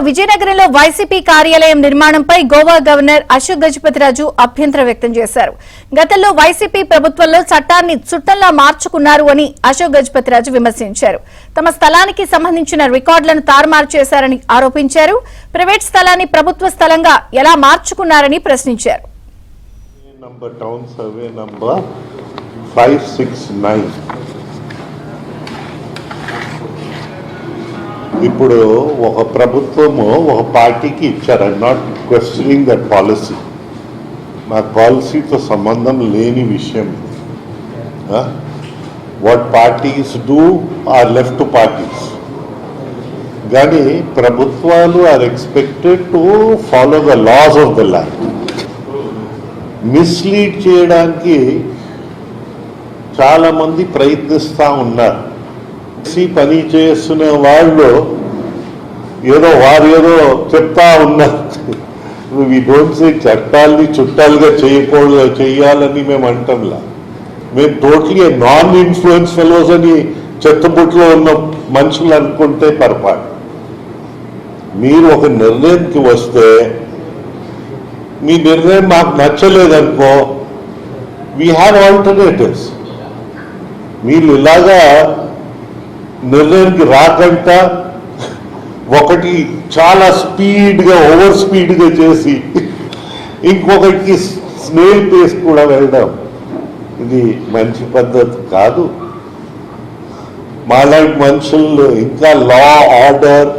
విజయనగరంలో వైసీపీ కార్యాలయం నిర్మాణంపై గోవా గవర్నర్ అశోక్ గజపతిరాజు అభ్యంతరం వ్యక్తం చేశారు. గతంలో వైసీపీ ప్రభుత్వంలో చట్టాన్ని చుట్టంలా మార్చుకున్నారు అని అశోక్ గజపతిరాజు విమర్శించారు. తమ స్థలానికి సంబంధించిన రికార్డులను తారుమారు చేశారని ఆరోపించారు. ప్రైవేట్ స్థలాన్ని ప్రభుత్వ స్థలంగా ఎలా మార్చుకున్నారని ప్రశ్నించారు. ఇప్పుడు ఒక ప్రభుత్వము ఒక పార్టీకి ఇచ్చారు. I'm not questioning that policy. నాకు పాలసీతో సంబంధం లేని విషయం. What parties do are left to parties. కానీ ప్రభుత్వాలు are expected to follow the laws of the land. Mislead చేయడానికి చాలామంది ప్రయత్నిస్తూ ఉన్నారు. పని చేస్తున్న వాళ్ళు వారు చెప్తా ఉన్నారు. వి డోంట్ సే చట్టాలని చుట్టాలుగా చేయాలని మేము అంటంలా. మేము టోటలీ నాన్ ఇన్ఫ్లుయెన్స్ ఫెలోస్ అని చెత్తబుట్లో ఉన్న మనుషులు అనుకుంటే పొరపాటు. మీరు ఒక నిర్ణయంకి వస్తే మీ నిర్ణయం మాకు నచ్చలేదనుకో, వీ హ్యావ్ ఆల్టర్నేటివ్స్. మీరు ఇలాగా నిర్ణయానికి రాకంట ఒకటి చాలా స్పీడ్గా ఓవర్ స్పీడ్గా చేసి ఇంకొకటికి స్నేల్ పేస్ కూడా వెళ్ళడం ఇది మంచి పద్ధతి కాదు. మాలాంటి మనుషులు ఇంకా లా, ఆర్డర్,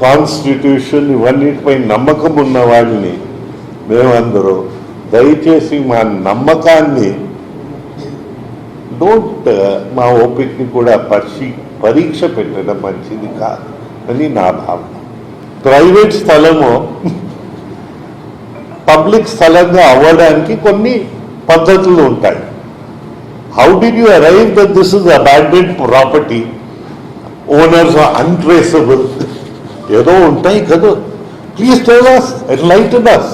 కాన్స్టిట్యూషన్ ఇవన్నిటిపై నమ్మకం ఉన్న వాళ్ళని మేమందరూ దయచేసి మా నమ్మకాన్ని మా ఓపికని కూడా పరీక్ష పెట్టడం మంచిది కాదు అని నా భావన. ప్రైవేట్ స్థలము పబ్లిక్ స్థలంగా అవ్వడానికి కొన్ని పద్ధతులు ఉంటాయి. How did you arrive that this is abandoned property, owners are untraceable, ఏదో ఉంటాయి కదా. Please tell us, enlighten us.